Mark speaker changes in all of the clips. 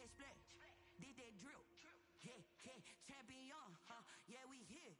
Speaker 1: Did that drill. Yeah, champion, huh? Yeah, we here.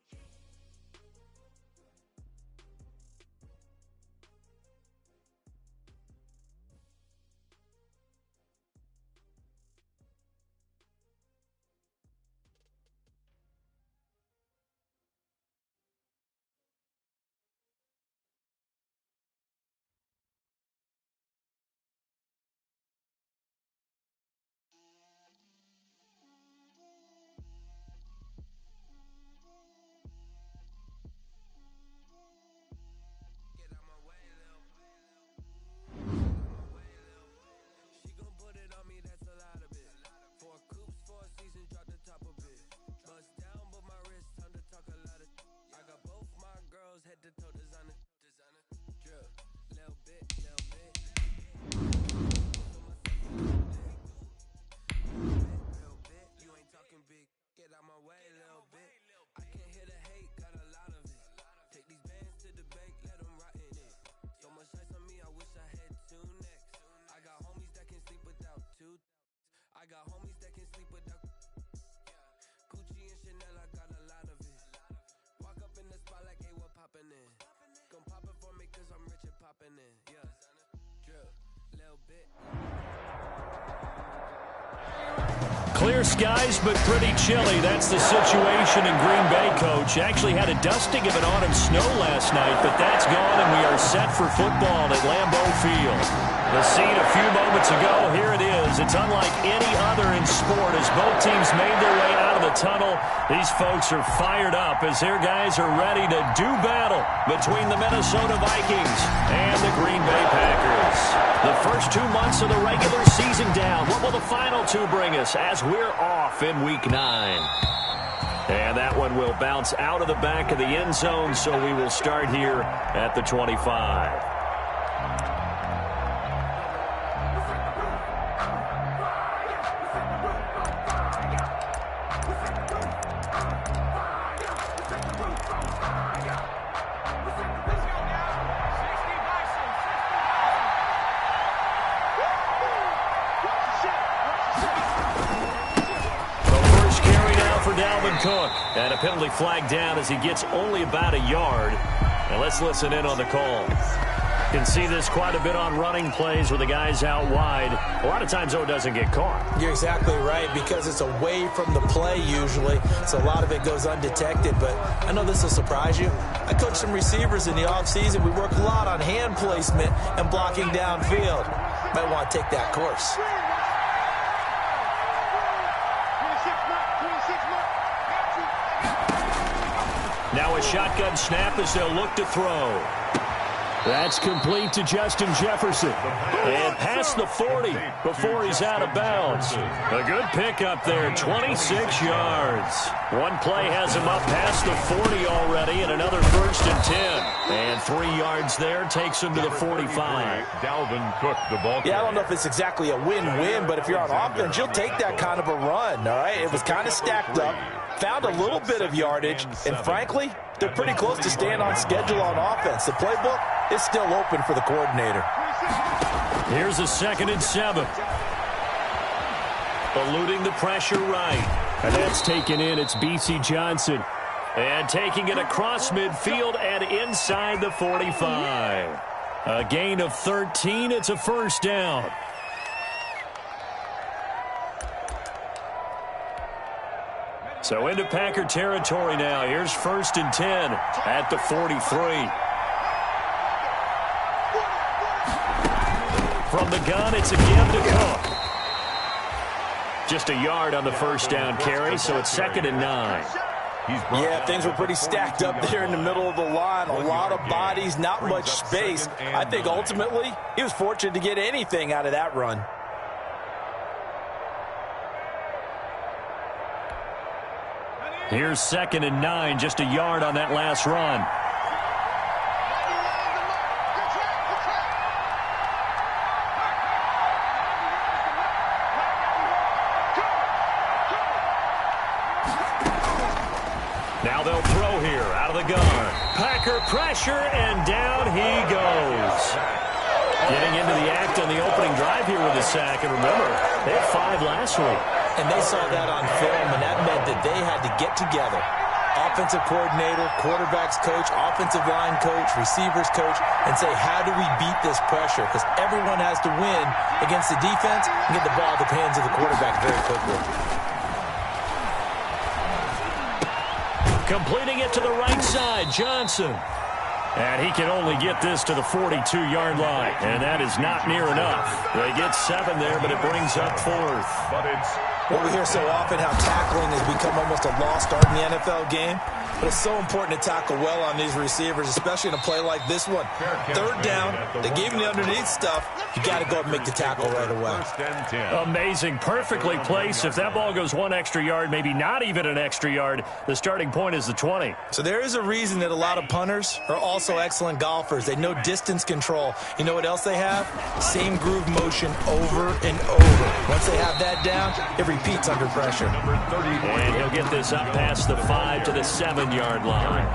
Speaker 1: I got homies that can sleep without Gucci and Chanel, I got a lot of it. Walk up in the spot like, hey, what poppin' in? Gon' pop it for me cause I'm rich and poppin' in. Yeah, drill, little bit.
Speaker 2: Clear skies, but pretty chilly. That's the situation in Green Bay, Coach. Actually had a dusting of an autumn snow last night, but that's gone, and we are set for football at Lambeau Field. The scene a few moments ago, here it is. It's unlike any other in sport as both teams made their way out of the tunnel. These folks are fired up as their guys are ready to do battle between the Minnesota Vikings and the Green Bay Packers. The first 2 months of the regular season down. What will the final two bring us as we're off in Week 9? And that one will bounce out of the back of the end zone, so we will start here at the 25. Cook, and a penalty flag down as he gets only about a yard. Now let's listen in on the call. You can see this quite a bit on running plays with the guys out wide. A lot of times, though, it doesn't get caught.
Speaker 3: You're exactly right, because it's away from the play usually, so a lot of it goes undetected. But I know this will surprise you. I coach some receivers in the offseason. We work a lot on hand placement and blocking downfield. Might want to take that course.
Speaker 2: Now a shotgun snap as they'll look to throw. That's complete to Justin Jefferson. And past the 40 before he's out of bounds. A good pickup there, 26 yards. One play has him up past the 40 already, and another 1st and 10. And 3 yards there takes him to the 45.
Speaker 4: Dalvin Cook, the ball.
Speaker 3: Yeah, I don't know if it's exactly a win-win, but if you're on offense, you'll take that kind of a run, all right? It was kind of stacked up. Found a little bit of yardage, and frankly, they're pretty close to staying on schedule on offense. The playbook is still open for the coordinator.
Speaker 2: Here's a 2nd and 7. Eluding the pressure right. And that's taken in. It's B.C. Johnson. And taking it across midfield and inside the 45. A gain of 13. It's a 1st down. So into Packer territory now. Here's 1st and 10 at the 43. From the gun, it's a give to Cook. Just a yard on the 1st down carry, so it's 2nd and 9.
Speaker 3: Yeah, things were pretty stacked up there in the middle of the line. A lot of bodies, not much space. I think ultimately he was fortunate to get anything out of that run.
Speaker 2: Here's 2nd and 9, just a yard on that last run. Now they'll throw here out of the gun. Packer pressure, and down he goes. Getting into the act effect on the opening drive here with a sack. And remember, they had 5 last week.
Speaker 3: And they saw that on film, and that meant that they had to get together. Offensive coordinator, quarterbacks coach, offensive line coach, receivers coach, and say, how do we beat this pressure? Because everyone has to win against the defense and get the ball to the hands of the quarterback very quickly.
Speaker 2: Completing it to the right side, Johnson. And he can only get this to the 42-yard line, and that is not near enough. They get 7 there, but it brings up 4th.
Speaker 4: But it's
Speaker 3: Well, we hear so often how tackling has become almost a lost art in the NFL game. But it's so important to tackle well on these receivers, especially in a play like this one. 3rd down, they gave him the underneath stuff. You got to go up and make the tackle right away.
Speaker 2: Amazing. Perfectly placed. If that ball goes 1 extra yard, maybe not even an extra yard, the starting point is the 20.
Speaker 3: So there is a reason that a lot of punters are also excellent golfers. They know distance control. You know what else they have? Same groove motion over and over. Once they have that down, it repeats under pressure.
Speaker 2: And he'll get this up past the 5 to the 7-yard line.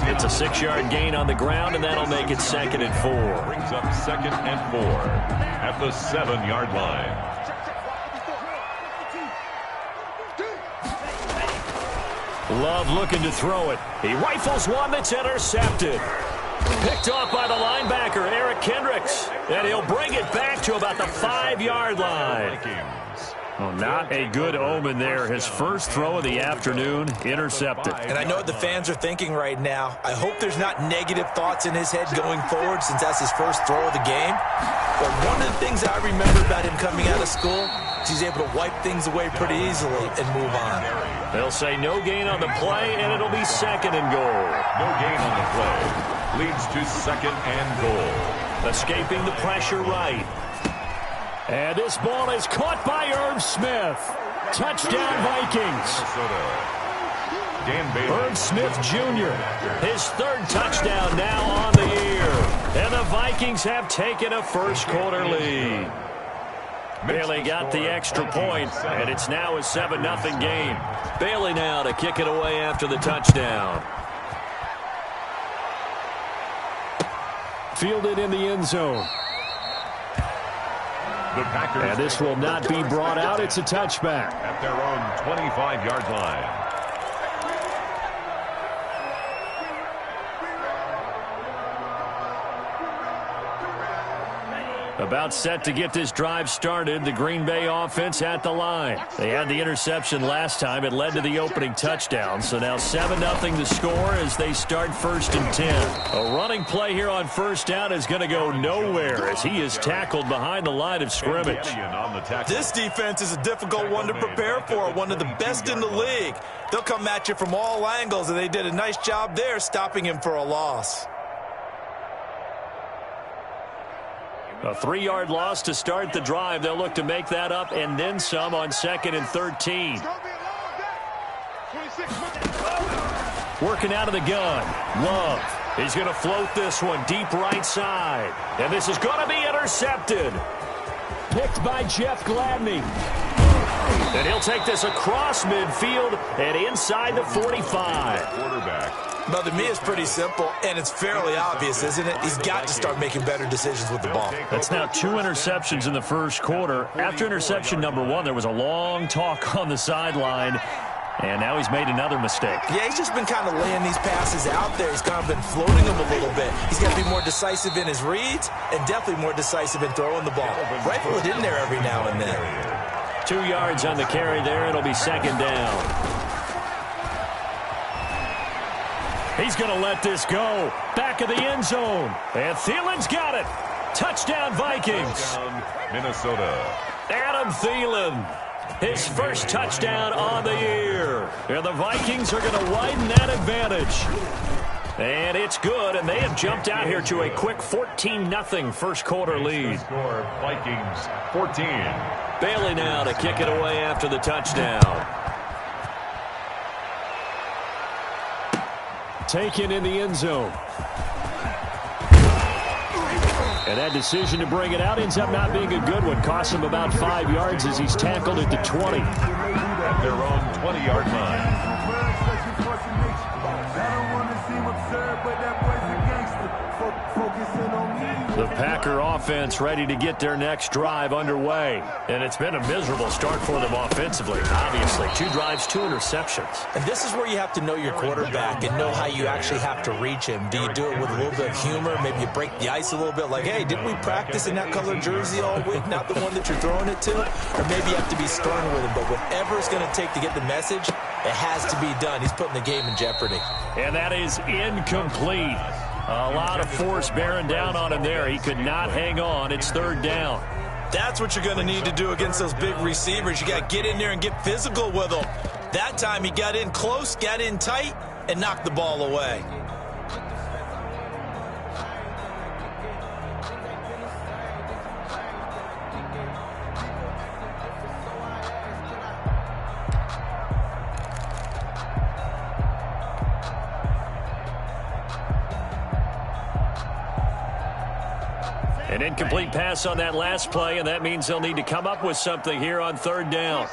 Speaker 2: It's a 6-yard gain on the ground, and that'll make it 2nd and 4.
Speaker 4: Brings up 2nd and 4 at the 7-yard line.
Speaker 2: Love looking to throw it. He rifles one that's intercepted. Picked off by the linebacker, Eric Kendricks. And he'll bring it back to about the 5-yard line. Oh, not a good omen there. His first throw of the afternoon, intercepted.
Speaker 3: And I know what the fans are thinking right now. I hope there's not negative thoughts in his head going forward since that's his first throw of the game. But one of the things I remember about him coming out of school is he's able to wipe things away pretty easily and move on.
Speaker 2: They'll say no gain on the play, and it'll be 2nd and goal.
Speaker 4: No gain on the play. Leads to 2nd and goal.
Speaker 2: Escaping the pressure right. And this ball is caught by Irv Smith. Touchdown, Vikings. Irv Smith Jr., his 3rd touchdown now on the year. And the Vikings have taken a first-quarter lead. Bailey got the extra point, and it's now a 7-0 game. Bailey now to kick it away after the touchdown. Fielded in the end zone. And this will not be brought out. It's a touchback.
Speaker 4: At their own 25-yard line.
Speaker 2: About set to get this drive started. The Green Bay offense at the line. They had the interception last time. It led to the opening touchdown. So now 7-0 the score as they start 1st and 10. A running play here on 1st down is going to go nowhere as he is tackled behind the line of scrimmage.
Speaker 3: This defense is a difficult one to prepare for, one of the best in the league. They'll come at you from all angles, and they did a nice job there stopping him for a loss.
Speaker 2: A 3-yard loss to start the drive. They'll look to make that up and then some on 2nd and 13. Working out of the gun. Love. He's going to float this one deep right side. And this is going to be intercepted. Picked by Jeff Gladney. And he'll take this across midfield and inside the 45.
Speaker 4: Quarterback.
Speaker 3: But to me, it's pretty simple, and it's fairly obvious, isn't it? He's got to start making better decisions with the ball.
Speaker 2: That's now 2 interceptions in the first quarter. After interception number 1, there was a long talk on the sideline, and now he's made another mistake.
Speaker 3: Yeah, he's just been kind of laying these passes out there. He's kind of been floating them a little bit. He's got to be more decisive in his reads and definitely more decisive in throwing the ball. Rifle it in there every now and then.
Speaker 2: 2 yards on the carry there. It'll be 2nd down. He's going to let this go. Back of the end zone. And Thielen's got it. Touchdown, Vikings.
Speaker 4: Touchdown, Minnesota.
Speaker 2: Adam Thielen. His first touchdown on the year. And the Vikings are going to widen that advantage. And it's good, and they have jumped out here to a quick 14-0 first quarter lead.
Speaker 4: Score, Vikings 14.
Speaker 2: Bailey now to kick it away after the touchdown. Taken in the end zone. And that decision to bring it out ends up not being a good one. Costs him about 5 yards as he's tackled at the 20.
Speaker 4: At their own 20-yard line.
Speaker 5: I don't want to seem absurd, but that boy's a gangster. Focusing on me.
Speaker 2: The Packer offense ready to get their next drive underway. And it's been a miserable start for them offensively, obviously. 2 drives, 2 interceptions.
Speaker 3: And this is where you have to know your quarterback and know how you actually have to reach him. Do you do it with a little bit of humor? Maybe you break the ice a little bit like, hey, didn't we practice in that colored jersey all week? Not the one that you're throwing it to? Or maybe you have to be stern with him. But whatever it's going to take to get the message, it has to be done. He's putting the game in jeopardy.
Speaker 2: And that is incomplete. A lot of force bearing down on him there. He could not hang on. It's 3rd down.
Speaker 3: That's what you're going to need to do against those big receivers. You got to get in there and get physical with them. That time he got in close, got in tight, and knocked the ball away.
Speaker 2: An incomplete pass on that last play, and that means they'll need to come up with something here on 3rd down.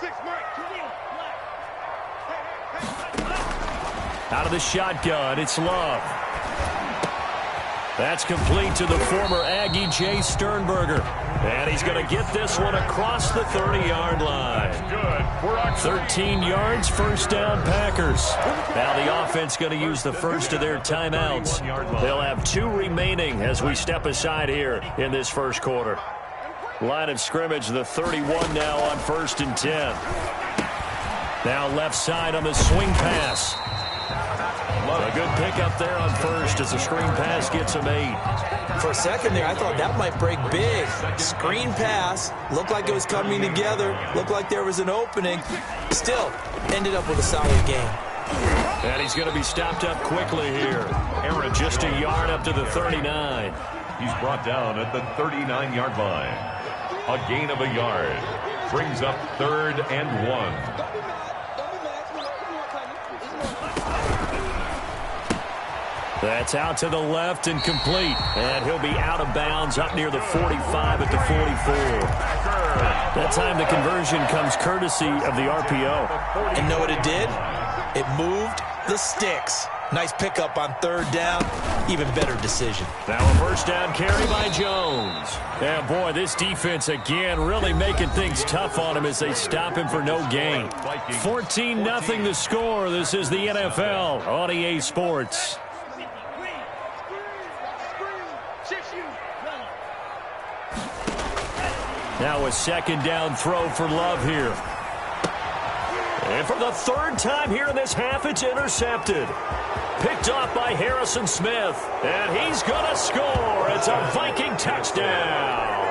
Speaker 2: Out of the shotgun, it's Love. That's complete to the former Aggie, Jay Sternberger. And he's going to get this one across the 30-yard line. 13 yards, 1st down Packers. Now the offense going to use the first of their timeouts. They'll have 2 remaining as we step aside here in this first quarter. Line of scrimmage, the 31 now on 1st and 10. Now left side on the swing pass. A good pickup there on 1st as the screen pass gets him 8.
Speaker 3: For a second there, I thought that might break big. Screen pass. Looked like it was coming together. Looked like there was an opening. Still, ended up with a solid game.
Speaker 2: And he's going to be stopped up quickly here. Just a yard up to the 39.
Speaker 4: He's brought down at the 39-yard line. A gain of a yard. Brings up 3rd and 1.
Speaker 2: That's out to the left and complete. And he'll be out of bounds up near the 45 at the 44. That time the conversion comes courtesy of the RPO.
Speaker 3: And know what it did? It moved the sticks. Nice pickup on 3rd down. Even better decision.
Speaker 2: Now a 1st down carry by Jones. Yeah, boy, this defense again really making things tough on him as they stop him for no gain. 14-0 the score. This is the NFL on EA Sports. Now a 2nd down throw for Love here. And for the 3rd time here in this half, it's intercepted. Picked off by Harrison Smith. And he's going to score. It's a Viking touchdown.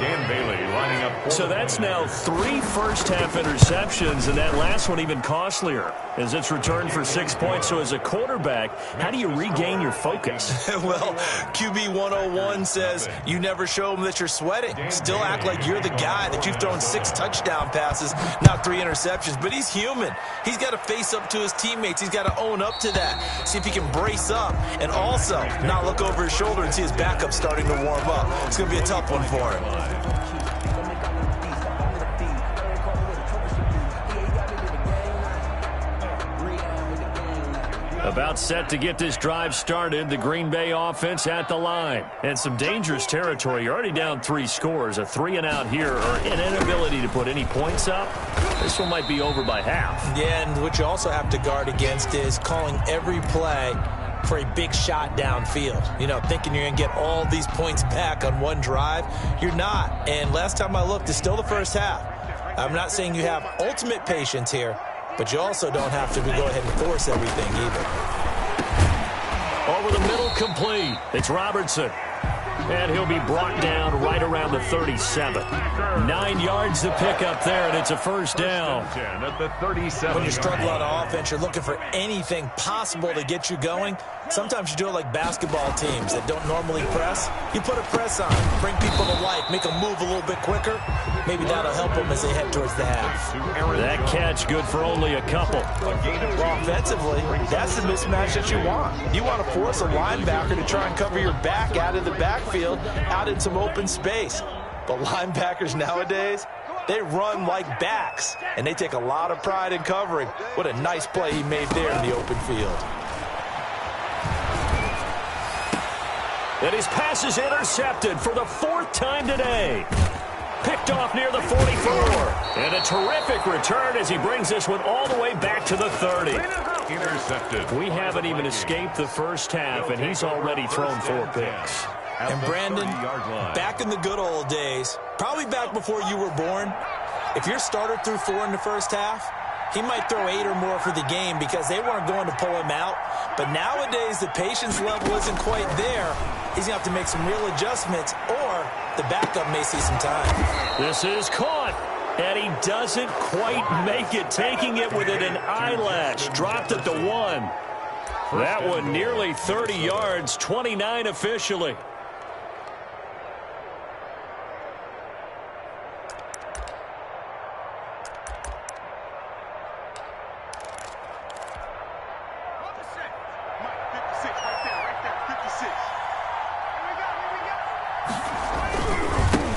Speaker 4: Dan Bailey lining up.
Speaker 2: So that's now 3 first-half interceptions, and that last one even costlier as it's returned for 6 points. So as a quarterback, how do you regain your focus?
Speaker 3: Well, QB 101 says you never show them that you're sweating. Still act like you're the guy, that you've thrown 6 touchdown passes, not 3 interceptions. But he's human. He's got to face up to his teammates. He's got to own up to that. See if he can brace up and also not look over his shoulder and see his backup starting to warm up. It's going to be a tough one for him.
Speaker 2: About set to get this drive started, the Green Bay offense at the line. And some dangerous territory. You're already down 3 scores. A 3-and-out here, or an inability to put any points up. This one might be over by half.
Speaker 3: Yeah, and what you also have to guard against is calling every play for a big shot downfield. You know, thinking you're going to get all these points back on one drive. You're not. And last time I looked, it's still the first half. I'm not saying you have ultimate patience here, but you also don't have to go ahead and force everything either.
Speaker 2: Over the middle, complete. It's Robertson. And he'll be brought down right around the 37. 9 yards to pick up there, and it's a 1st down.
Speaker 4: At the 37.
Speaker 3: When you struggle on offense, you're looking for anything possible to get you going. Sometimes you do it like basketball teams that don't normally press. You put a press on, bring people to life, make them move a little bit quicker. Maybe that'll help them as they head towards the half.
Speaker 2: That catch good for only a couple.
Speaker 3: Well, offensively, that's the mismatch that you want. You want to force a linebacker to try and cover your back out of the backfield, out in some open space. But linebackers nowadays, they run like backs, and they take a lot of pride in covering. What a nice play he made there in the open field.
Speaker 2: And his pass is intercepted for the 4th time today. Picked off near the 44. And a terrific return as he brings this one all the way back to the 30.
Speaker 4: Intercepted.
Speaker 2: We haven't even escaped the first half, and he's already thrown 4 picks.
Speaker 3: And Brandon, back in the good old days, probably back before you were born, if your starter threw 4 in the first half, he might throw 8 or more for the game because they weren't going to pull him out. But nowadays, the patience level isn't quite there. He's going to have to make some real adjustments, or the backup may see some time.
Speaker 2: This is caught, and he doesn't quite make it, taking it within an eyelash. Dropped it to 1. That one nearly 30 yards, 29 officially.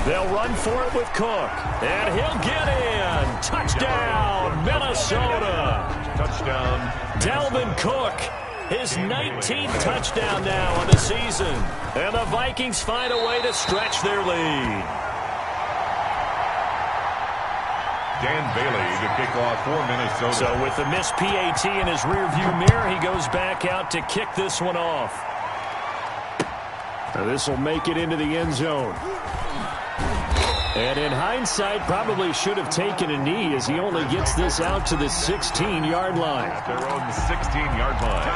Speaker 2: They'll run for it with Cook, and he'll get in. Touchdown, Minnesota.
Speaker 4: Touchdown.
Speaker 2: Dalvin Cook, his 19th touchdown now on the season. And the Vikings find a way to stretch their lead.
Speaker 4: Dan Bailey to kick off for Minnesota.
Speaker 2: So with the missed PAT in his rearview mirror, he goes back out to kick this one off. Now this will make it into the end zone. And in hindsight, probably should have taken a knee as he only gets this out to the 16-yard line.
Speaker 4: At their own 16-yard line.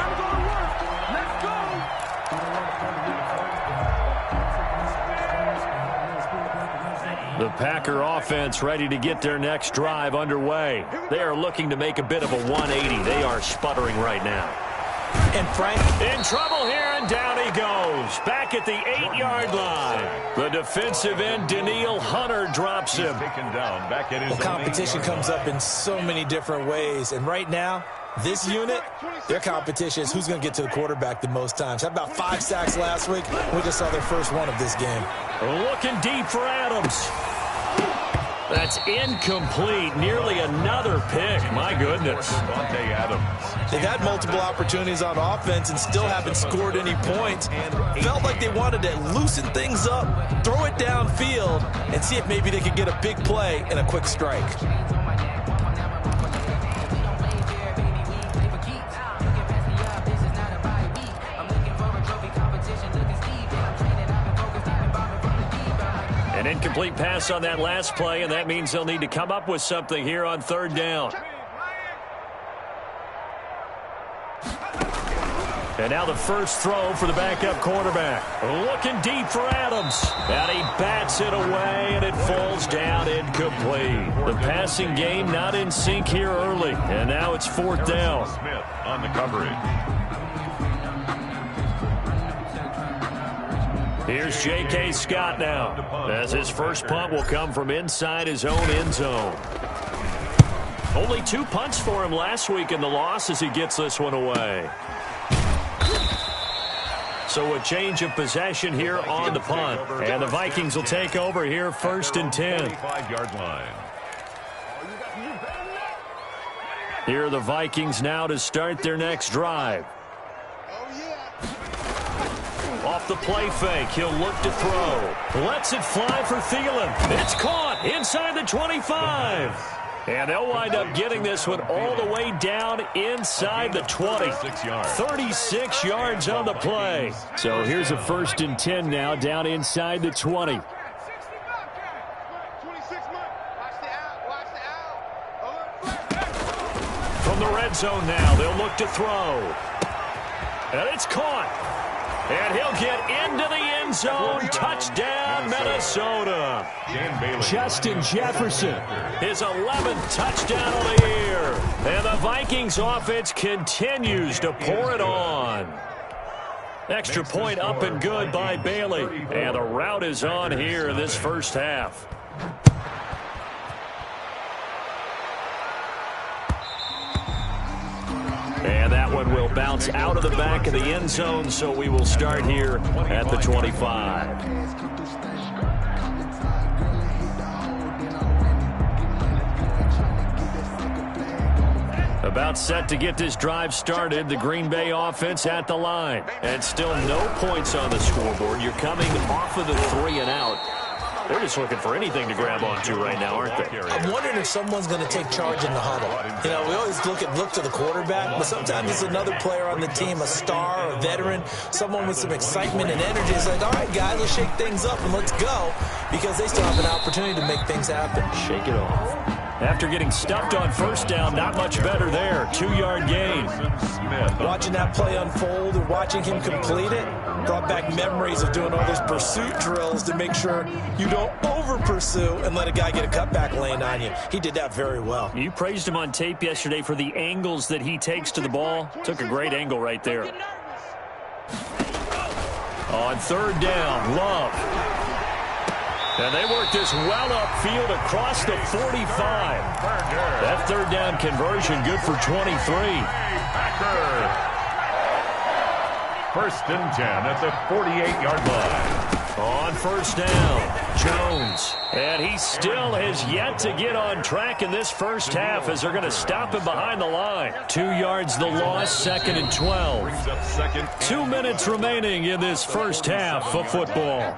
Speaker 2: The Packer offense ready to get their next drive underway. They are looking to make a bit of a 180. They are sputtering right now.
Speaker 3: And Frank
Speaker 2: in trouble here, and down he goes. Back at the 8-yard line. The defensive end, Danielle Hunter, drops him.
Speaker 4: Taken down back at his
Speaker 3: competition comes up in so many different ways. And right now, this unit, their competition is who's going to get to the quarterback the most times. Had about 5 sacks last week. We just saw their first one of this game.
Speaker 2: Looking deep for Adams. That's incomplete. Nearly another pick. My goodness.
Speaker 3: They've had multiple opportunities on offense and still haven't scored any points. Felt like they wanted to loosen things up, throw it downfield, and see if maybe they could get a big play and a quick strike. An incomplete pass on that last play, and that means they'll need to come up with something here on 3rd down. And now the first throw for the backup quarterback. Looking deep for Adams. And he bats it away, and it falls down incomplete. The passing game not in sync here early, and now it's 4th down.
Speaker 4: Smith on the coverage.
Speaker 2: Here's J.K. Scott now, as his first punt will come from inside his own end zone. Only 2 punts for him last week in the loss as he gets this one away. So a change of possession here on the punt. And the Vikings will take over here 1st and 10.
Speaker 4: 45-yard line.
Speaker 2: Here are the Vikings now to start their next drive. Off the play fake, he'll look to throw. Lets it fly for Thielen. It's caught inside the 25. And they'll wind up getting this one all the way down inside the 20. 36 yards on the play. So here's a 1st and 10 now down inside the 20. From the red zone now, they'll look to throw. And it's caught. And he'll get into the end zone. Touchdown, Minnesota. Justin Jefferson, his 11th touchdown of the year. And the Vikings offense continues to pour it on. Extra point up and good by Bailey. And the route is on here in this first half. And that one will bounce out of the back of the end zone, so we will start here at the 25. About set to get this drive started. The Green Bay offense at the line. And still no points on the scoreboard. You're coming off of the 3 and out. They're just looking for anything to grab onto right now, aren't they?
Speaker 3: I'm wondering if someone's going to take charge in the huddle. You know, we always look to the quarterback, but sometimes it's another player on the team, a star, a veteran, someone with some excitement and energy. It's like, all right, guys, let's shake things up and let's go, because they still have an opportunity to make things happen.
Speaker 2: Shake it off. After getting stuffed on first down, not much better there. 2-yard gain.
Speaker 3: Watching that play unfold and watching him complete it brought back memories of doing all those pursuit drills to make sure you don't over-pursue and let a guy get a cutback lane on you. He did that very well.
Speaker 2: You praised him on tape yesterday for the angles that he takes to the ball. Took a great angle right there. On 3rd down, Love. And they work this well upfield across the 45. That 3rd down conversion good for 23.
Speaker 4: First and 10 at the 48-yard line.
Speaker 2: On 1st down, Jones. And he still has yet to get on track in this first half as they're going to stop him behind the line. 2 yards the loss, 2nd and 12. 2 minutes remaining in this first half of football.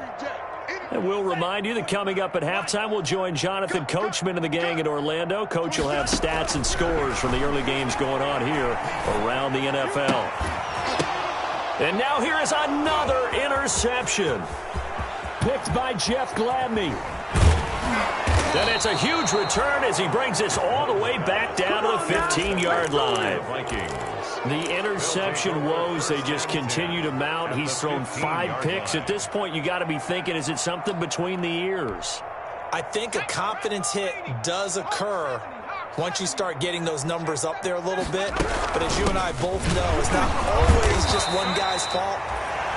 Speaker 2: And we'll remind you that coming up at halftime, we'll join Jonathan Coachman and the gang in Orlando. Coach will have stats and scores from the early games going on here around the NFL. And now here is another interception. Picked by Jeff Gladney. And it's a huge return as he brings this all the way back down to the 15-yard line.
Speaker 4: Vikings.
Speaker 2: The interception woes, they just continue to mount. He's thrown 5 picks. At this point, you got to be thinking, is it something between the ears?
Speaker 3: I think a confidence hit does occur once you start getting those numbers up there a little bit. But as you and I both know, it's not always just one guy's fault.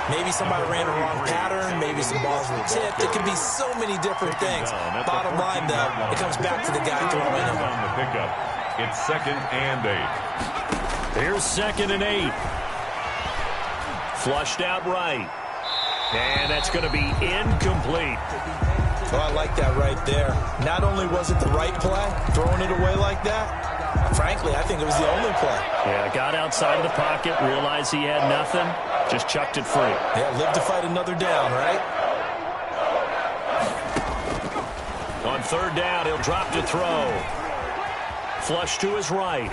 Speaker 3: Maybe somebody ran a wrong pattern. Maybe some balls were tipped. It could be so many different things. Bottom line, though, it comes back to the guy throwing it.
Speaker 4: On the pickup, it's 2nd and 8.
Speaker 2: Here's 2nd and 8. Flushed out right. And that's going to be incomplete.
Speaker 3: Oh, I like that right there. Not only was it the right play, throwing it away like that, frankly, I think it was the only play.
Speaker 2: Yeah, got outside of the pocket, realized he had nothing, just chucked it free.
Speaker 3: Yeah, live to fight another down, right?
Speaker 2: On 3rd down, he'll drop to throw. Flush to his right.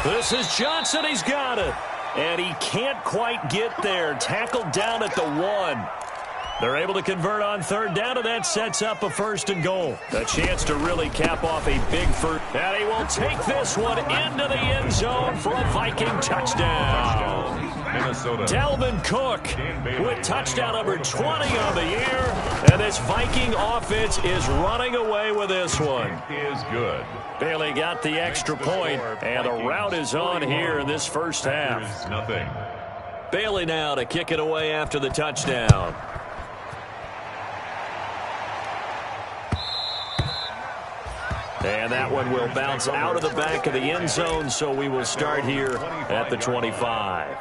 Speaker 2: This is Johnson. He's got it. And he can't quite get there. Tackled down at the 1. They're able to convert on 3rd down, and that sets up a 1st and goal. A chance to really cap off a big first. And he will take this one into the end zone for a Viking touchdown.
Speaker 4: Minnesota.
Speaker 2: Dalvin Cook with touchdown number 20 on the year. And this Viking offense is running away with this one.
Speaker 4: Is good.
Speaker 2: Bailey got the extra point, and the route is on here in this first half.
Speaker 4: Nothing.
Speaker 2: Bailey now to kick it away after the touchdown. And that one will bounce out of the back of the end zone, so we will start here at the 25.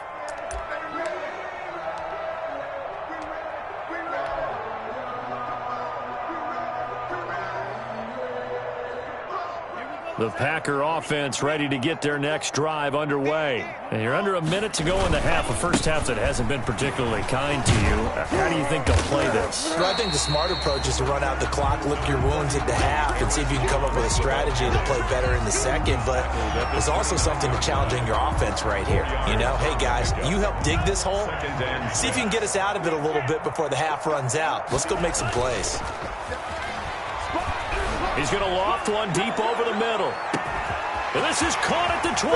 Speaker 2: The Packer offense ready to get their next drive underway. And you're under a minute to go in the half, a first half that hasn't been particularly kind to you. How do you think they'll play this?
Speaker 3: Well, I think the smart approach is to run out the clock, lick your wounds at the half, and see if you can come up with a strategy to play better in the second. But there's also something to challenging your offense right here. You know, hey, guys, you help dig this hole. See if you can get us out of it a little bit before the half runs out. Let's go make some plays.
Speaker 2: He's going to loft one deep over the middle. And this is caught at the 20.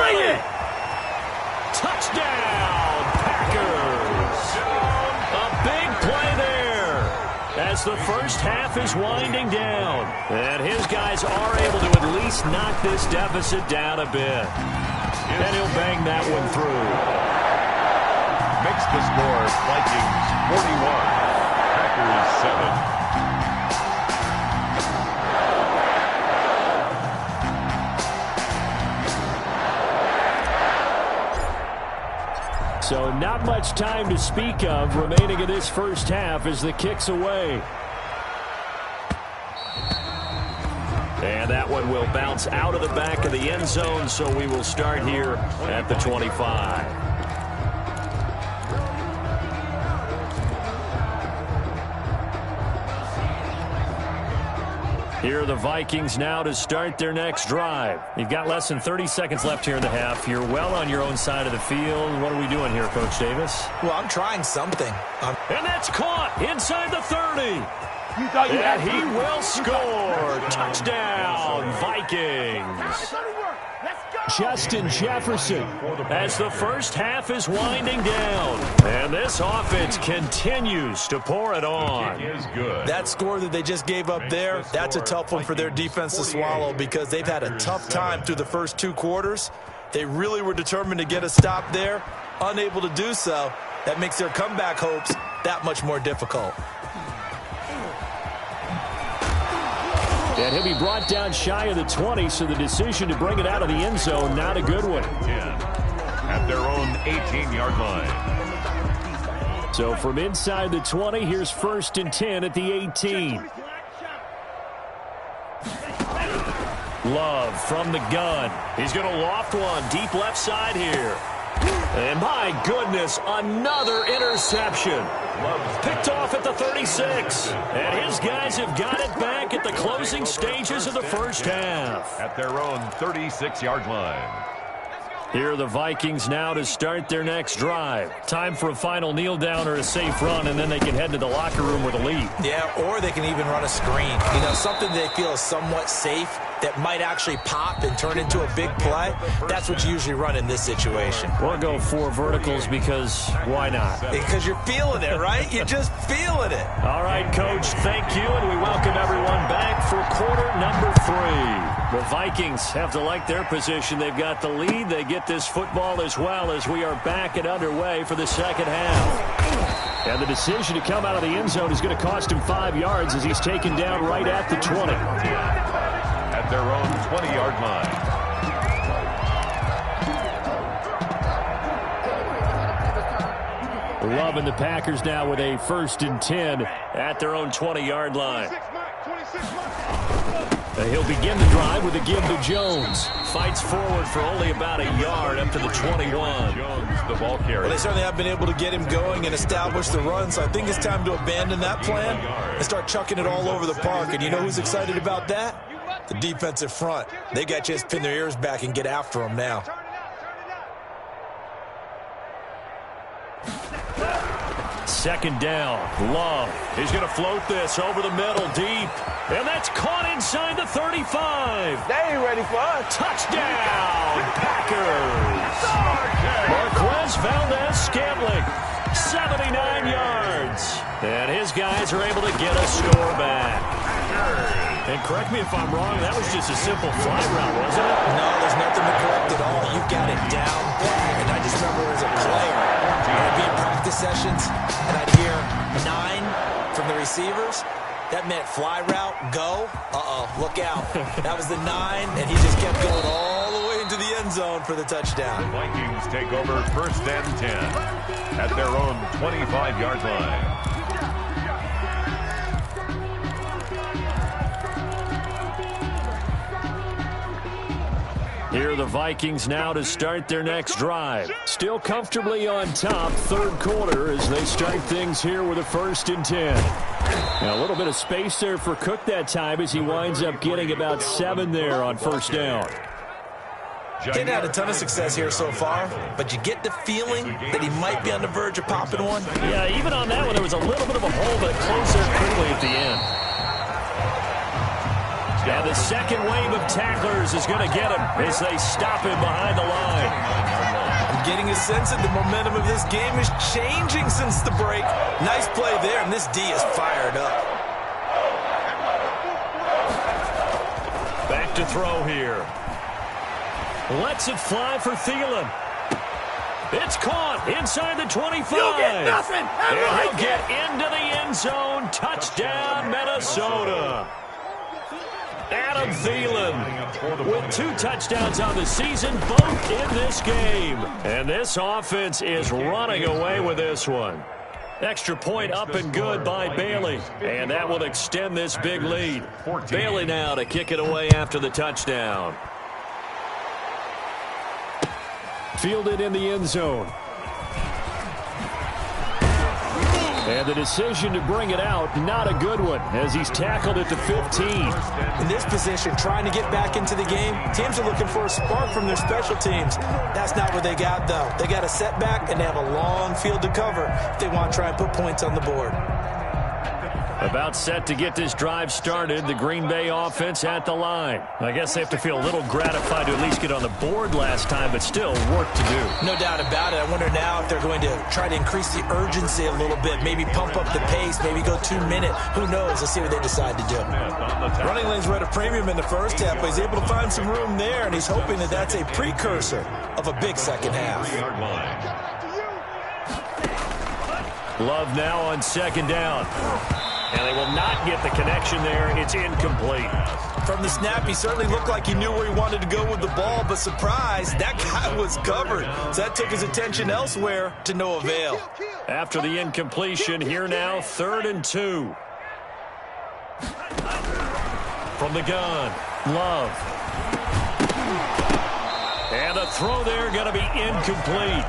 Speaker 2: Touchdown, Packers. A big play there as the first half is winding down. And his guys are able to at least knock this deficit down a bit. And he'll bang that one through.
Speaker 4: Makes the score Vikings 41, Packers 7.
Speaker 2: So not much time to speak of remaining in this first half as the kick's away. And that one will bounce out of the back of the end zone, so we will start here at the 25. Here are the Vikings now to start their next drive. You've got less than 30 seconds left here in the half. You're well on your own side of the field. What are we doing here, Coach Davis?
Speaker 3: Well, I'm trying something.
Speaker 2: And that's caught inside the 30. And he will score. Touchdown, Vikings. Justin Jefferson as the first half is winding down. And this offense continues to pour it on.
Speaker 3: That score that they just gave up there, that's a tough one for their defense to swallow because they've had a tough time through the first 2 quarters. They really were determined to get a stop there, unable to do so. That makes their comeback hopes that much more difficult.
Speaker 2: And he'll be brought down shy of the 20, so the decision to bring it out of the end zone, not a good one.
Speaker 4: 10 at their own 18-yard line.
Speaker 2: So from inside the 20, here's 1st and 10 at the 18. Love from the gun. He's going to loft one deep left side here. And my goodness, another interception. Picked off at the 36. And his guys have got it back at the closing stages of the first half.
Speaker 4: At their own 36-yard line.
Speaker 2: Here are the Vikings now to start their next drive. Time for a final kneel down or a safe run, and then they can head to the locker room with a lead.
Speaker 3: Yeah, or they can even run a screen. You know, something they feel is somewhat safe that might actually pop and turn into a big play. That's what you usually run in this situation.
Speaker 2: We'll go 4 verticals because why not?
Speaker 3: Because you're feeling it, right? You're just feeling it.
Speaker 2: All right, Coach, thank you, and we welcome everyone back for quarter number 3. The Vikings have to like their position. They've got the lead. They get this football as well as we are back and underway for the second half. And the decision to come out of the end zone is going to cost him 5 yards as he's taken down right at the 20.
Speaker 4: At their own 20-yard line.
Speaker 2: Loving the Packers now with a 1st and 10 at their own 20-yard line. He'll begin the drive with a give to Jones. Fights forward for only about a yard up to the 21.
Speaker 4: Jones, the ball carrier.
Speaker 3: Well, they certainly have been able to get him going and establish the run, so I think it's time to abandon that plan and start chucking it all over the park. And you know who's excited about that? The defensive front. They got a chance to pin their ears back and get after him now.
Speaker 2: Second down. Love. He's going to float this over the middle deep. And that's caught inside the 35.
Speaker 3: They ain't ready for us.
Speaker 2: Touchdown, Packers. Marquez Valdez-Scantling, 79 yards. And his guys are able to get a score back. And correct me if I'm wrong, that was just a simple fly route, wasn't it?
Speaker 3: No, there's nothing to correct at all. You got it down pat. And I just remember as a player, I'd be in practice sessions, and I'd hear 9 from the receivers. That meant fly route, go. Look out. That was the 9, and he just kept going all the way into the end zone for the touchdown.
Speaker 4: The Vikings take over 1st and 10 at their own 25-yard line.
Speaker 2: Here are the Vikings now to start their next drive. Still comfortably on top, 3rd quarter as they start things here with a 1st and 10. Now a little bit of space there for Cook that time as he winds up getting about 7 there on 1st down.
Speaker 3: Didn't have a ton of success here so far, but you get the feeling that he might be on the verge of popping one.
Speaker 2: Yeah, even on that one, there was a little bit of a hole, but it closed there quickly at the end. And the second wave of tacklers is going to get him as they stop him behind the line.
Speaker 3: I'm getting a sense that the momentum of this game is changing since the break. Nice play there, and this D is fired up.
Speaker 2: Back to throw here. Lets it fly for Thielen. It's caught inside the 25.
Speaker 3: You'll get nothing.
Speaker 2: And he'll get into the end zone. Touchdown, Minnesota. Adam Thielen with 2 touchdowns on the season, both in this game. And this offense is running away with this one. Extra point up and good by Bailey. And that will extend this big lead. Bailey now to kick it away after the touchdown. Fielded in the end zone. And the decision to bring it out, not a good one, as he's tackled at the 15.
Speaker 3: In this position, trying to get back into the game, teams are looking for a spark from their special teams. That's not what they got, though. They got a setback, and they have a long field to cover if they want to try and put points on the board.
Speaker 2: About set to get this drive started, the Green Bay offense at the line. I guess they have to feel a little gratified to at least get on the board last time, but still work to do.
Speaker 3: No doubt about it. I wonder now if they're going to try to increase the urgency a little bit, maybe pump up the pace, maybe go 2 minute. Who knows? Let's see what they decide to do. Running lanes were at a premium in the first half, but he's able to find some room there, and he's hoping that that's a precursor of a big second half.
Speaker 2: Love now on second down. And they will not get the connection there. It's incomplete.
Speaker 3: From the snap, he certainly looked like he knew where he wanted to go with the ball, but surprise, that guy was covered. So that took his attention elsewhere to no avail.
Speaker 2: After the incompletion, here now, 3rd and 2. From the gun, Love. And the throw there going to be incomplete.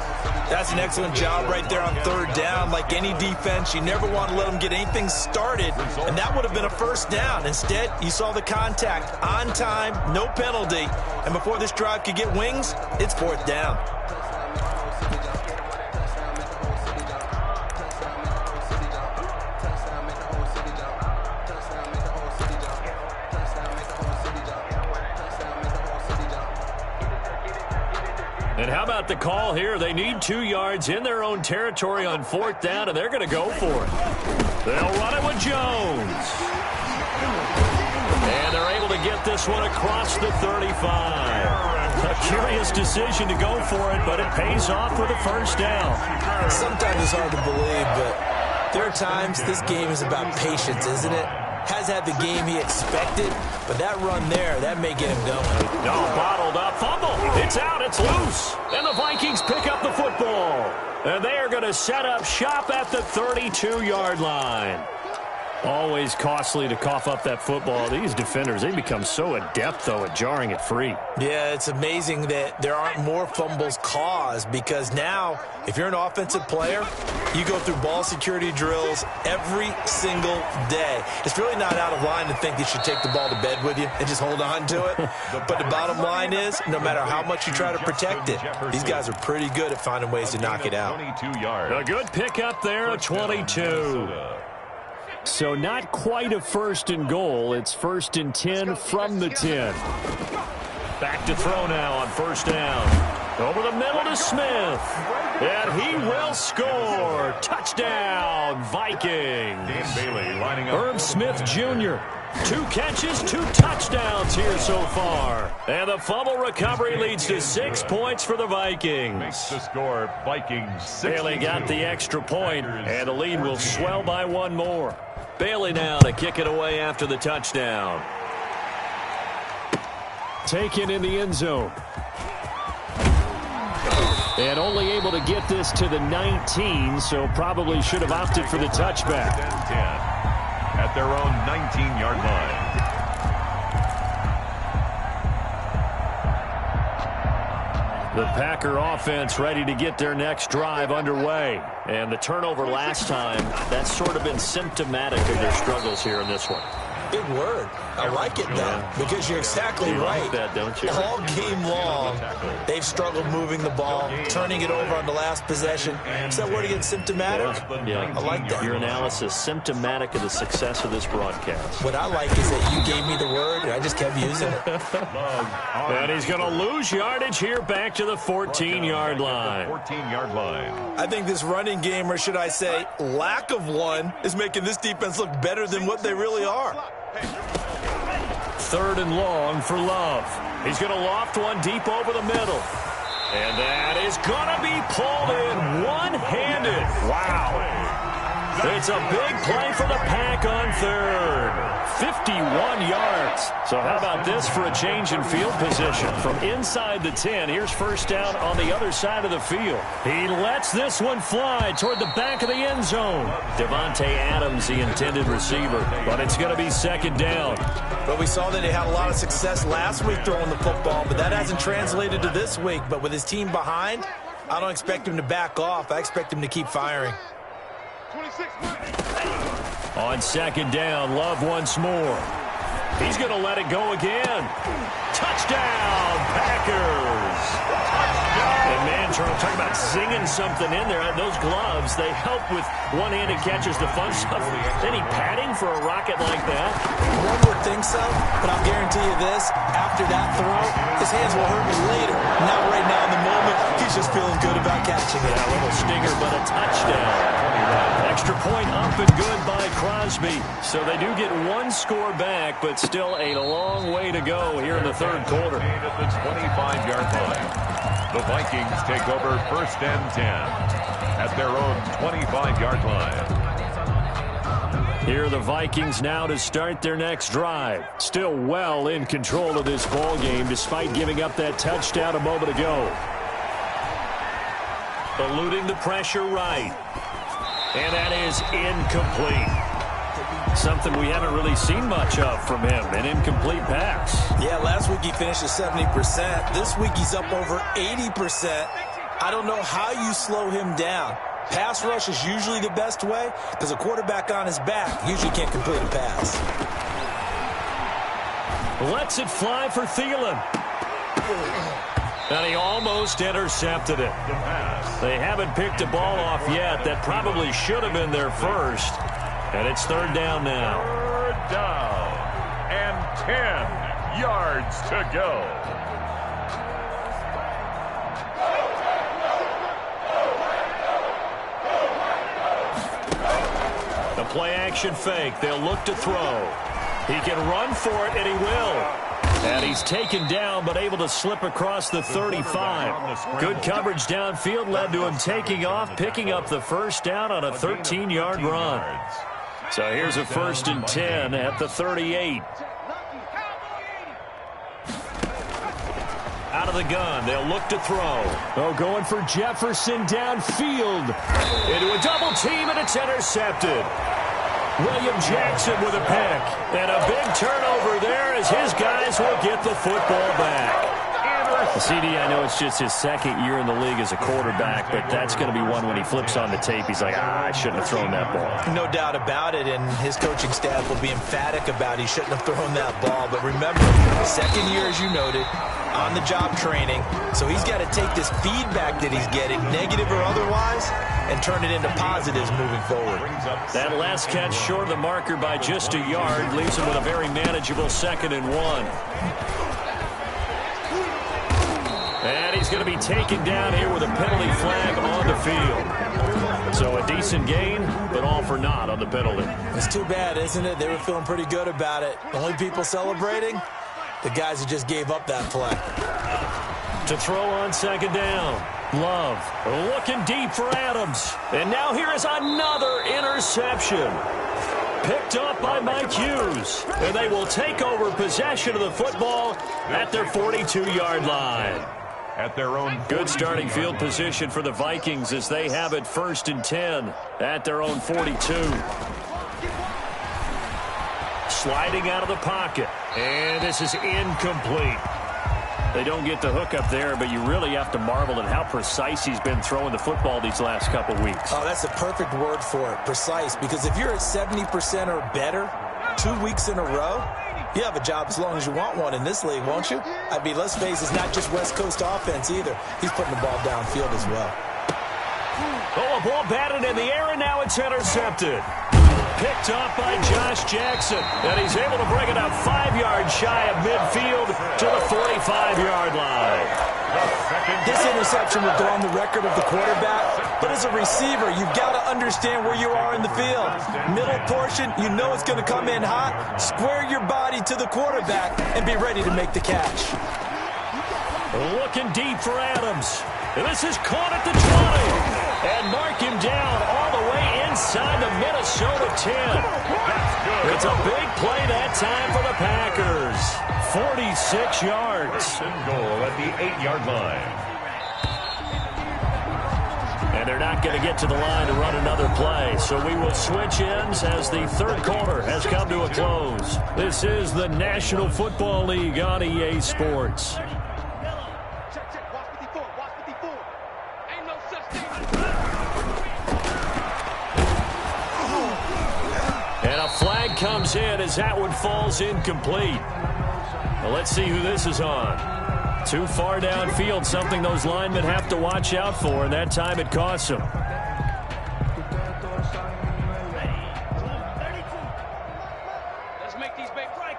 Speaker 3: That's an excellent job right there on 3rd down. Like any defense, you never want to let them get anything started, and that would have been a first down. Instead, you saw the contact on time, no penalty, and before this drive could get wings, it's 4th down.
Speaker 2: And how about the call here? They need 2 yards in their own territory on 4th down, and they're going to go for it. They'll run it with Jones. And they're able to get this one across the 35. A curious decision to go for it, but it pays off with a first down.
Speaker 3: Sometimes it's hard to believe, but there are times this game is about patience, isn't it? Has had the game he expected, but that run there, that may get him going.
Speaker 2: No, bottled up, fumble. It's out, it's loose. And the Vikings pick up the football. And they are going to set up shop at the 32-yard line. Always costly to cough up that football. These defenders, they become so adept, though, at jarring it free.
Speaker 3: Yeah, it's amazing that there aren't more fumbles caused, because now, if you're an offensive player, you go through ball security drills every single day. It's really not out of line to think you should take the ball to bed with you and just hold on to it. But the bottom line is, no matter how much you try to protect it, these guys are pretty good at finding ways to knock it out.
Speaker 2: A good pickup there, a 22. So not quite a 1st and goal. It's 1st and 10 from the 10. Back to throw now on 1st down. Over the middle to Smith. And he will score. Touchdown, Vikings. Herb Smith Jr. 2 catches, 2 touchdowns here so far. And the fumble recovery leads to 6 points for the Vikings.
Speaker 4: Makes the score, Vikings.
Speaker 2: Bailey got the extra point, and the lead will swell by 1 more. Bailey now to kick it away after the touchdown. Taken in the end zone. And only able to get this to the 19, so probably should have opted for the touchback.
Speaker 4: At their own 19-yard line.
Speaker 2: The Packer offense ready to get their next drive underway. And the turnover last time, that's sort of been symptomatic of their struggles here in this one.
Speaker 3: Big word. I like it, though, because you're exactly right.
Speaker 2: Like that, don't you?
Speaker 3: All game long, they've struggled moving the ball, turning it over on the last possession. Is that word again, symptomatic?
Speaker 2: Yeah,
Speaker 3: I like that.
Speaker 2: Your analysis, symptomatic of the success of this broadcast.
Speaker 3: What I like is that you gave me the word, and I just kept using it.
Speaker 2: And he's going to lose yardage here back to the 14-yard line.
Speaker 4: 14-yard line.
Speaker 3: I think this running game, or should I say lack of one, is making this defense look better than what they really are.
Speaker 2: 3rd and long for Love. He's going to loft one deep over the middle. And that is going to be pulled in one-handed. Wow. It's a big play for the Pack on 3rd. 51 yards. So how about this for a change in field position? From inside the 10, here's first down on the other side of the field. He lets this one fly toward the back of the end zone. Devontae Adams, the intended receiver, but it's going to be second down.
Speaker 3: But we saw that he had a lot of success last week throwing the football, but that hasn't translated to this week. But with his team behind, I don't expect him to back off. I expect him to keep firing.
Speaker 2: On second down, Love once more. He's going to let it go again. Touchdown, Packers. And man, Charles, talking about zinging something in there. Those gloves, they help with one-handed catches, the fun stuff. Any padding for a rocket like that?
Speaker 3: One would think so, but I'll guarantee you this. After that throw, his hands will hurt later. Not right now in the moment. He's just feeling good about catching it.
Speaker 2: Yeah, a little stinger, but a touchdown. Extra point up and good by Crosby. So they do get one score back, but still a long way to go here in the third quarter.
Speaker 4: At the 25-yard line. The Vikings take over first and 10 at their own 25-yard line.
Speaker 2: Here are the Vikings now to start their next drive. Still well in control of this ball game despite giving up that touchdown a moment ago. Eluding the pressure right. And that is incomplete. Something we haven't really seen much of from him, an incomplete pass.
Speaker 3: Yeah, last week he finished at 70%. This week he's up over 80%. I don't know how you slow him down. Pass rush is usually the best way because a quarterback on his back usually can't complete a pass.
Speaker 2: Lets it fly for Thielen. And he almost intercepted it. They haven't picked a ball off yet. That probably should have been their first. And it's third down now.
Speaker 4: Third down and 10 yards to go.
Speaker 2: The play-action fake. They'll look to throw. He can run for it, and he will. And he's taken down, but able to slip across the 35. Good coverage downfield led to him taking off, picking up the first down on a 13-yard run. So here's a first and 10 at the 38. Out of the gun, they'll look to throw. Oh, going for Jefferson downfield. Into a double team, and it's intercepted. William Jackson with a pick. And a big turnover there as his guys will get the football back. CD, I know it's just his second year in the league as a quarterback, but that's going to be one when he flips on the tape. He's like, I shouldn't have thrown that ball.
Speaker 3: No doubt about it, and his coaching staff will be emphatic about he shouldn't have thrown that ball. But remember, second year, as you noted, on-the-job training. So he's got to take this feedback that he's getting, negative or otherwise, and turn it into positives moving forward.
Speaker 2: That last catch short of the marker by just a yard leaves him with a very manageable 2nd and 1. And he's going to be taken down here with a penalty flag on the field. So a decent gain, but all for naught on the penalty.
Speaker 3: It's too bad, isn't it? They were feeling pretty good about it. Only people celebrating, the guys who just gave up that play.
Speaker 2: To throw on second down. Love looking deep for Adams. And now here is another interception. Picked up by Mike Hughes. And they will take over possession of the football at their 42-yard line.
Speaker 4: At their own
Speaker 2: good starting field position for the Vikings as they have it 1st and 10 at their own 42. Sliding out of the pocket. And this is incomplete. They don't get the hook up there, but you really have to marvel at how precise he's been throwing the football these last couple weeks.
Speaker 3: Oh, that's the perfect word for it, precise. Because if you're at 70% or better 2 weeks in a row, you have a job as long as you want one in this league, won't you? I mean, let's face it, it's not just West Coast offense either. He's putting the ball downfield as well.
Speaker 2: Oh, a ball batted in the air, and now it's intercepted. Picked up by Josh Jackson. And he's able to bring it out 5 yards shy of midfield to the 45-yard line.
Speaker 3: This interception will go on the record of the quarterback, but as a receiver, you've got to understand where you are in the field. Middle portion, you know it's going to come in hot. Square your body to the quarterback and be ready to make the catch.
Speaker 2: Looking deep for Adams. And this is caught at the 20. And mark him down all the way in inside the Minnesota 10. It's a big play that time for the Packers. 46 yards.
Speaker 4: First and goal at the 8-yard line.
Speaker 2: And they're not going to get to the line to run another play. So we will switch ends as the third quarter has come to a close. This is the National Football League on EA Sports. And a flag comes in as that one falls incomplete. Well, let's see who this is on. Too far downfield, something those linemen have to watch out for, and that time it costs them.
Speaker 5: Let's make these big break.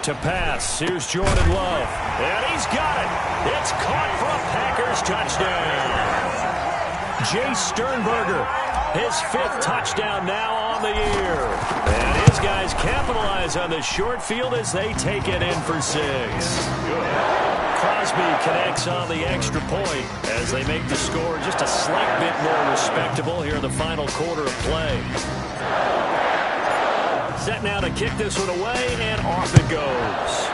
Speaker 2: To pass, here's Jordan Love, and he's got it. It's caught for a Packers touchdown. Jay Sternberger, his 5th touchdown now on the year. And his guys capitalize on the short field as they take it in for 6. Crosby connects on the extra point as they make the score just a slight bit more respectable here in the final quarter of play. Set now to kick this one away, and off it goes.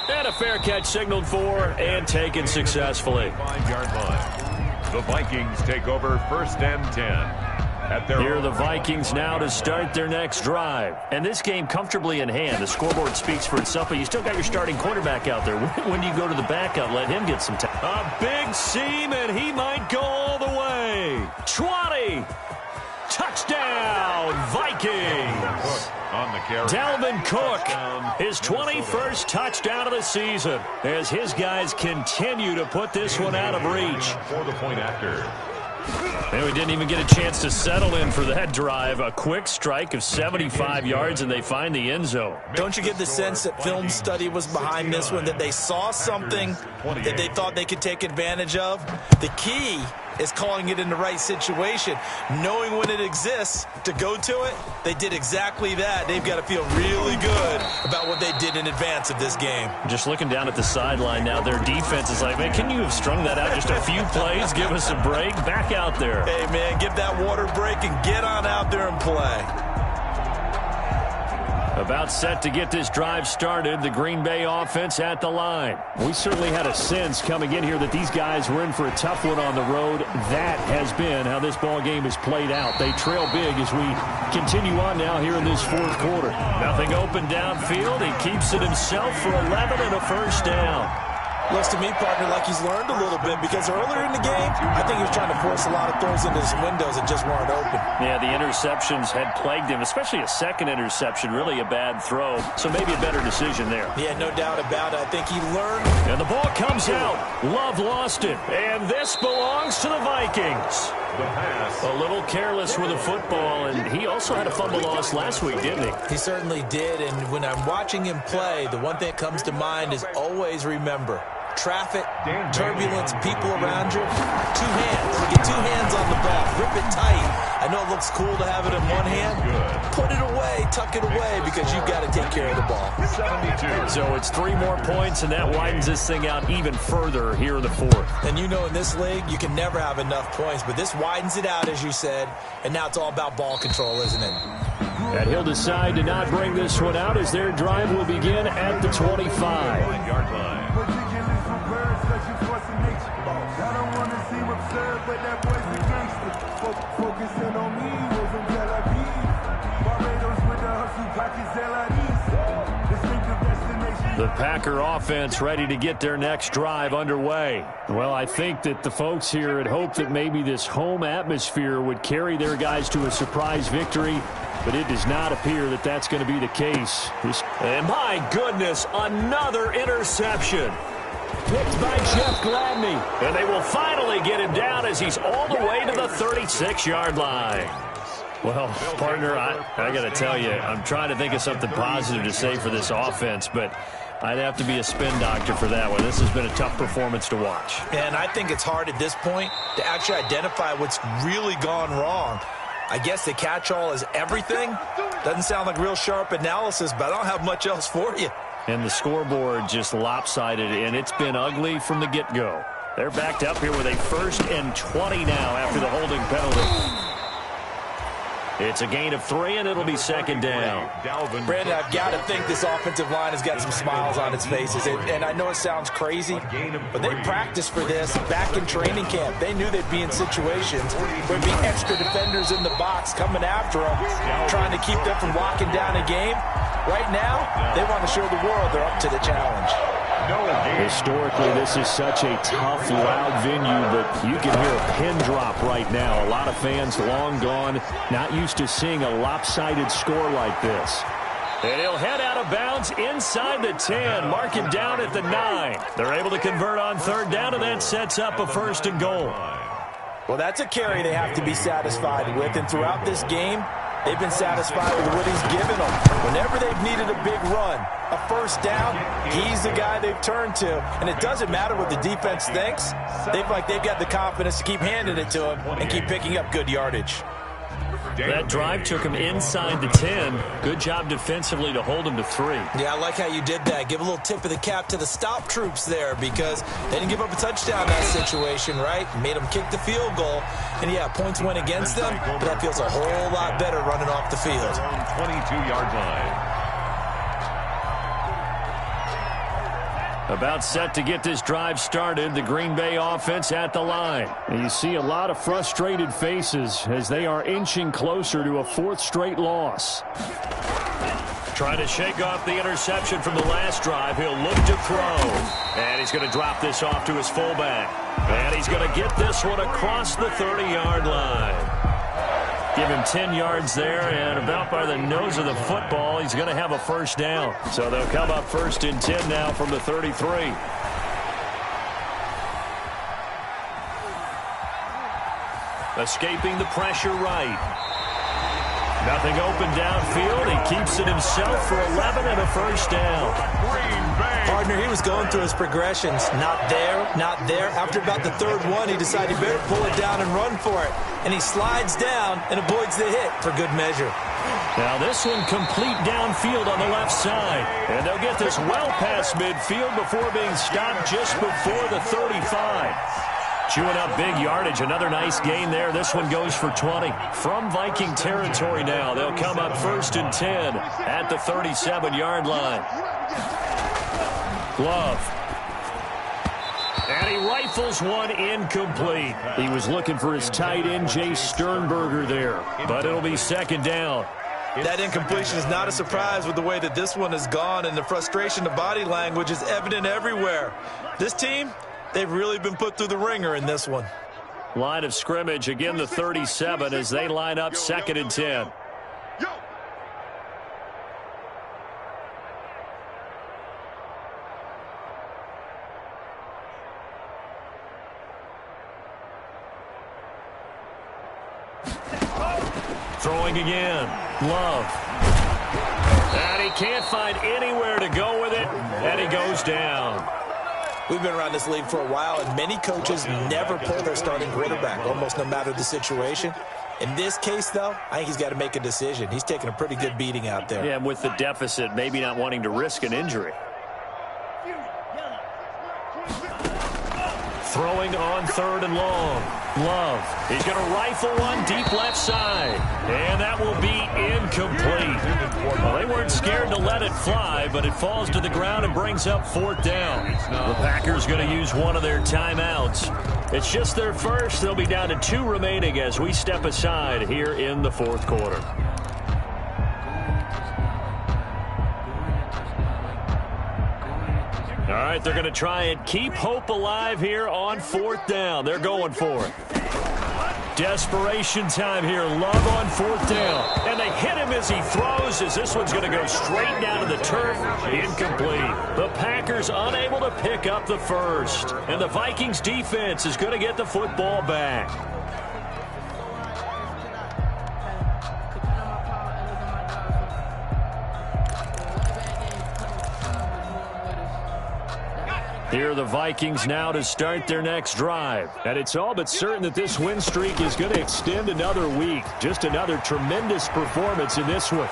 Speaker 2: And a fair catch signaled for and taken successfully.
Speaker 4: 5-yard line. The Vikings take over 1st and 10.
Speaker 2: Here are the Vikings now to start their next drive. And this game comfortably in hand. The scoreboard speaks for itself, but you still got your starting quarterback out there. When do you go to the backup? Let him get some time. A big seam, and he might go all the way. 20. Touchdown, Vikings.
Speaker 4: On the carry.
Speaker 2: Dalvin Cook, his 21st touchdown of the season, as his guys continue to put this one out of reach.
Speaker 4: For the point after.
Speaker 2: And we didn't even get a chance to settle in for that drive. A quick strike of 75 yards, and they find the end zone.
Speaker 3: Don't you get the sense that film study was behind this one, that they saw something that they thought they could take advantage of? The key is calling it in the right situation, knowing when it exists to go to it. They did exactly that. They've got to feel really good about what they did in advance of this game.
Speaker 2: Just looking down at the sideline now, their defense is like, man, can you have strung that out just a few plays? Give us a break. Back out there.
Speaker 3: Hey, man, give that water break and get on out there and play.
Speaker 2: About set to get this drive started, the Green Bay offense at the line. We certainly had a sense coming in here that these guys were in for a tough one on the road. That has been how this ball game has played out. They trail big as we continue on now here in this 4th quarter. Nothing open downfield. He keeps it himself for 11 and a first down.
Speaker 3: Looks to me, partner, like he's learned a little bit, because earlier in the game, I think he was trying to force a lot of throws into his windows that just weren't open.
Speaker 2: Yeah, the interceptions had plagued him, especially a second interception, really a bad throw. So maybe a better decision there.
Speaker 3: Yeah, no doubt about it. I think he learned.
Speaker 2: And the ball comes out. Love lost it. And this belongs to the Vikings.
Speaker 4: The pass.
Speaker 2: A little careless with the football, and he also had a fumble loss last week, didn't he?
Speaker 3: He certainly did, and when I'm watching him play, the one thing that comes to mind is always remember, traffic, turbulence, people around you, 2 hands. Get 2 hands on the ball. Grip it tight. I know it looks cool to have it in one hand. Put it away, tuck it away, because you've got to take care of the ball.
Speaker 4: 72.
Speaker 2: So it's 3 more points, and that widens this thing out even further here in the 4th.
Speaker 3: And you know, in this league, you can never have enough points, but this widens it out, as you said, and now it's all about ball control, isn't it?
Speaker 2: And he'll decide to not bring this one out as their drive will begin at the 25.
Speaker 4: 5-yard line.
Speaker 2: The Packer offense ready to get their next drive underway. Well, I think that the folks here had hoped that maybe this home atmosphere would carry their guys to a surprise victory, but it does not appear that that's going to be the case. And my goodness, another interception. Picked by Jeff Gladney. And they will finally get him down as he's all the way to the 36-yard line. Well, partner, I got to tell you, I'm trying to think of something positive to say for this offense, but I'd have to be a spin doctor for that one. This has been a tough performance to watch.
Speaker 3: And I think it's hard at this point to actually identify what's really gone wrong. I guess the catch-all is everything. Doesn't sound like real sharp analysis, but I don't have much else for you.
Speaker 2: And the scoreboard just lopsided, and it's been ugly from the get-go. They're backed up here with a 1st and 20 now after the holding penalty. It's a gain of 3, and it'll be 2nd down.
Speaker 3: Brandon, I've got to think this offensive line has got some smiles on its faces. And I know it sounds crazy, but they practiced for this back in training camp. They knew they'd be in situations where there'd be extra defenders in the box coming after them, trying to keep them from locking down a game. Right now, they want to show the world they're up to the challenge.
Speaker 2: Historically, this is such a tough, loud venue, but you can hear a pin drop right now. A lot of fans long gone, not used to seeing a lopsided score like this. And he'll head out of bounds inside the 10, mark him down at the 9. They're able to convert on 3rd down, and that sets up a 1st and goal.
Speaker 3: Well, that's a carry they have to be satisfied with, and throughout this game, they've been satisfied with what he's given them. Whenever they've needed a big run, a 1st down, he's the guy they've turned to. And it doesn't matter what the defense thinks. They've got the confidence to keep handing it to him and keep picking up good yardage.
Speaker 2: That drive took him inside the 10. Good job defensively to hold him to 3.
Speaker 3: Yeah, I like how you did that. Give a little tip of the cap to the stop troops there because they didn't give up a touchdown in that situation, right? Made them kick the field goal. And, yeah, points went against them, but that feels a whole lot better running off the field.
Speaker 4: 22-yard line.
Speaker 2: About set to get this drive started, the Green Bay offense at the line. And you see a lot of frustrated faces as they are inching closer to a 4th straight loss. Trying to shake off the interception from the last drive. He'll look to throw. And he's going to drop this off to his fullback. And he's going to get this one across the 30-yard line. Give him 10 yards there, and about by the nose of the football, he's going to have a 1st down. So they'll come up 1st and 10 now from the 33. Escaping the pressure right. Nothing open downfield. He keeps it himself for 11 and a 1st down.
Speaker 3: Partner, he was going through his progressions. Not there, not there. After about the 3rd one, he decided he better pull it down and run for it. And he slides down and avoids the hit for good measure.
Speaker 2: Now this one complete downfield on the left side. And they'll get this well past midfield before being stopped just before the 35. Chewing up big yardage. Another nice gain there. This one goes for 20. From Viking territory now, they'll come up 1st and 10 at the 37-yard line. Glove. And he rifles one incomplete. He was looking for his tight end, Jay Sternberger there. But it'll be 2nd down.
Speaker 3: That incompletion is not a surprise with the way that this one has gone, and the frustration, the body language is evident everywhere. This team, they've really been put through the ringer in this one.
Speaker 2: Line of scrimmage, again the 37 as they line up 2nd and 10. Throwing again. Love. And he can't find anywhere to go with it, and he goes down.
Speaker 3: We've been around this league for a while, and many coaches never pull their starting quarterback, almost no matter the situation. In this case, though, I think he's got to make a decision. He's taking a pretty good beating out there.
Speaker 2: Yeah, and with the deficit, maybe not wanting to risk an injury. Throwing on 3rd and long. Love. He's going to rifle one deep left side. And that will be incomplete. Well, they weren't scared to let it fly, but it falls to the ground and brings up 4th down. The Packers going to use one of their timeouts. It's just their first. They'll be down to 2 remaining as we step aside here in the 4th quarter. All right, they're going to try and keep hope alive here on 4th down. They're going for it. Desperation time here. Love on 4th down. And they hit him as he throws, as this one's going to go straight down to the turf. Incomplete. The Packers unable to pick up the 1st. And the Vikings defense is going to get the football back. Here are the Vikings now to start their next drive. And it's all but certain that this win streak is going to extend another week. Just another tremendous performance in this one.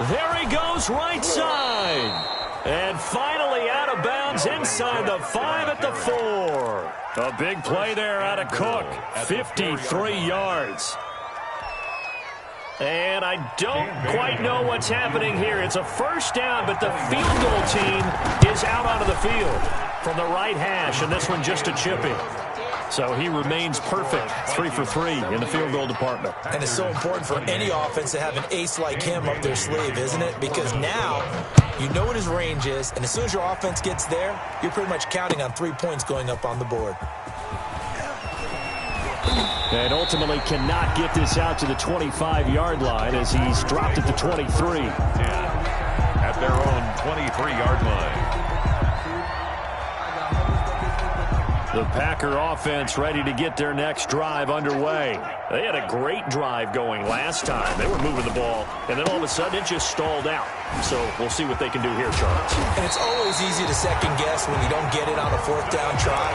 Speaker 2: There he goes, right side. And finally out out of bounds inside the 5 at the 4. A big play there out of Cook. 53 yards. And I don't quite know what's happening here. It's a first down, but the field goal team is out onto the field from the right hash, and this one just a chipping. So he remains perfect, 3 for 3 in the field goal department.
Speaker 3: And it's so important for any offense to have an ace like him up their sleeve, isn't it? Because now you know what his range is, and as soon as your offense gets there, you're pretty much counting on 3 points going up on the board.
Speaker 2: And ultimately cannot get this out to the 25-yard line as he's dropped it to 23.
Speaker 4: At their own 23-yard line.
Speaker 2: The Packer offense ready to get their next drive underway. They had a great drive going last time. They were moving the ball, and then all of a sudden it just stalled out. So we'll see what they can do here, Charles.
Speaker 3: And it's always easy to second guess when you don't get it on a 4th down try.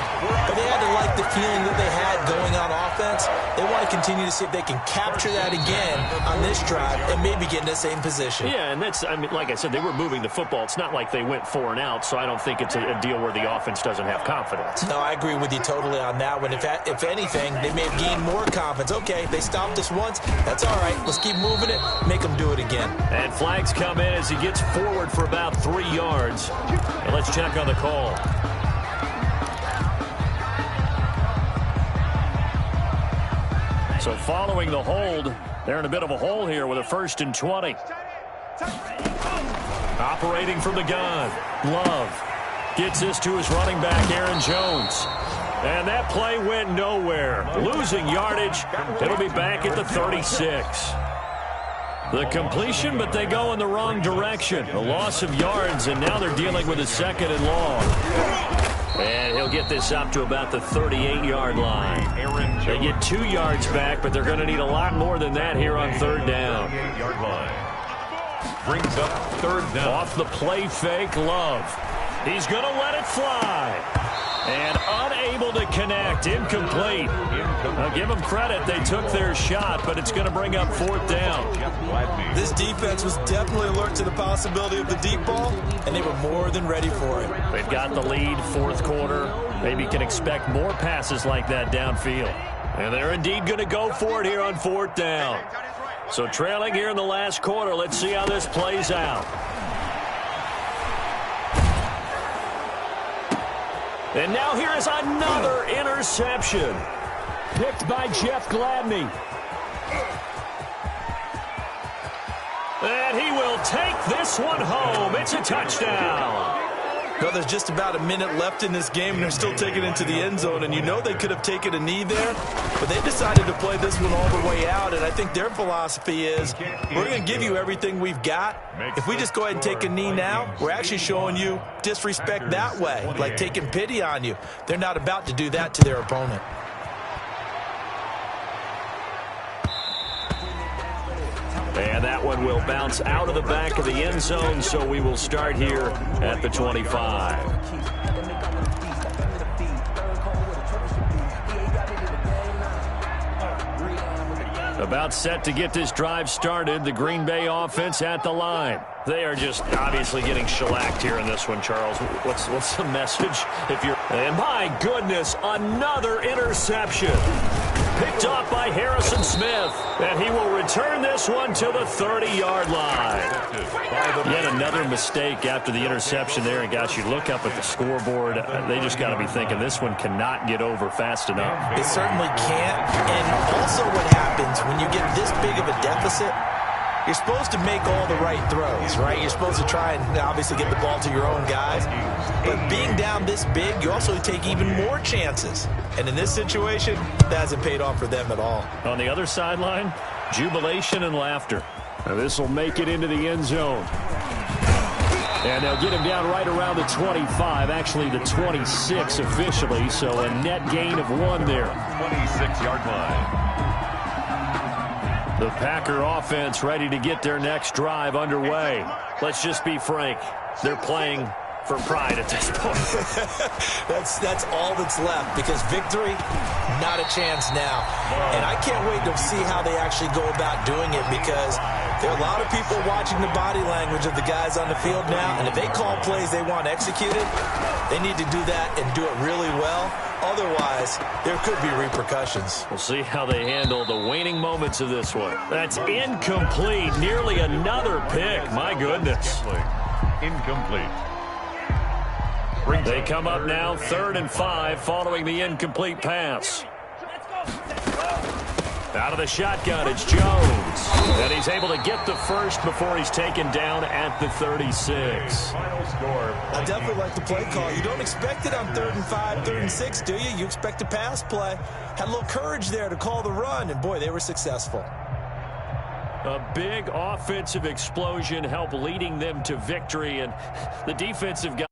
Speaker 3: But they had to like the feeling that they had going on offense. They want to continue to see if they can capture that again on this drive and maybe get in the same position.
Speaker 2: Yeah, and that's, I mean, like I said, they were moving the football. It's not like they went 4 and out, so I don't think it's a deal where the offense doesn't have confidence.
Speaker 3: No, I agree with you totally on that one. If anything, they may have gained more confidence. Okay, they stopped us once. That's all right. Let's keep moving it. Make them do it again.
Speaker 2: And flags come in as he gets forward for about 3 yards. And let's check on the call. So following the hold, they're in a bit of a hole here with a 1st and 20. Operating from the gun, Love gets this to his running back, Aaron Jones. And that play went nowhere. Losing yardage. It'll be back at the 36. The completion, but they go in the wrong direction. A loss of yards, and now they're dealing with a 2nd and long. And he'll get this up to about the 38-yard line. They get 2 yards back, but they're going to need a lot more than that here on 3rd down.
Speaker 4: Brings up 3rd down.
Speaker 2: Off the play fake, Love. He's going to let it fly. And unable to connect. Incomplete. I'll give them credit. They took their shot, but it's going to bring up 4th down.
Speaker 3: This defense was definitely alert to the possibility of the deep ball, and they were more than ready for it.
Speaker 2: They've got the lead, 4th quarter. Maybe can expect more passes like that downfield. And they're indeed going to go for it here on 4th down. So trailing here in the last quarter. Let's see how this plays out. And now here is another interception. Picked by Jeff Gladney. And he will take this one home. It's a touchdown.
Speaker 3: No, there's just about a minute left in this game, and they're still taking it into the end zone. And you know they could have taken a knee there, but they decided to play this one all the way out. And I think their philosophy is, we're going to give you everything we've got. If we just go ahead and take a knee now, we're actually showing you disrespect that way, like taking pity on you. They're not about to do that to their opponent.
Speaker 2: And that one will bounce out of the back of the end zone, so we will start here at the 25. About set to get this drive started, the Green Bay offense at the line. They are just obviously getting shellacked here in this one, Charles. What's the message? And my goodness, another interception. Picked off by Harrison Smith, and he will return this one to the 30-yard line. Yet another mistake after the interception there, and gosh, you look up at the scoreboard, they just got to be thinking this one cannot get over fast enough.
Speaker 3: It certainly can't, and also what happens when you get this big of a deficit, you're supposed to make all the right throws, right? You're supposed to try and obviously get the ball to your own guys. But being down this big, you also take even more chances. And in this situation, that hasn't paid off for them at all.
Speaker 2: On the other sideline, jubilation and laughter. Now this will make it into the end zone. And they'll get him down right around the 25, actually the 26 officially, so a net gain of 1 there.
Speaker 4: 26-yard line.
Speaker 2: The Packer offense ready to get their next drive underway. Let's just be frank. They're playing for pride at this point.
Speaker 3: that's all that's left, because victory, not a chance now. And I can't wait to see how they actually go about doing it, because there are a lot of people watching the body language of the guys on the field now, and if they call plays they want executed, they need to do that and do it really well. Otherwise, there could be repercussions.
Speaker 2: We'll see how they handle the waning moments of this one. That's incomplete. Nearly another pick. My goodness.
Speaker 4: Incomplete.
Speaker 2: They come up now 3rd and 5 following the incomplete pass. Out of the shotgun, it's Jones. And he's able to get the first before he's taken down at the 36.
Speaker 3: I definitely like the play call. You don't expect it on 3rd and 5, 3rd and 6, do you? You expect a pass play. Had a little courage there to call the run, and boy, they were successful.
Speaker 2: A big offensive explosion helped leading them to victory, and the defensive guys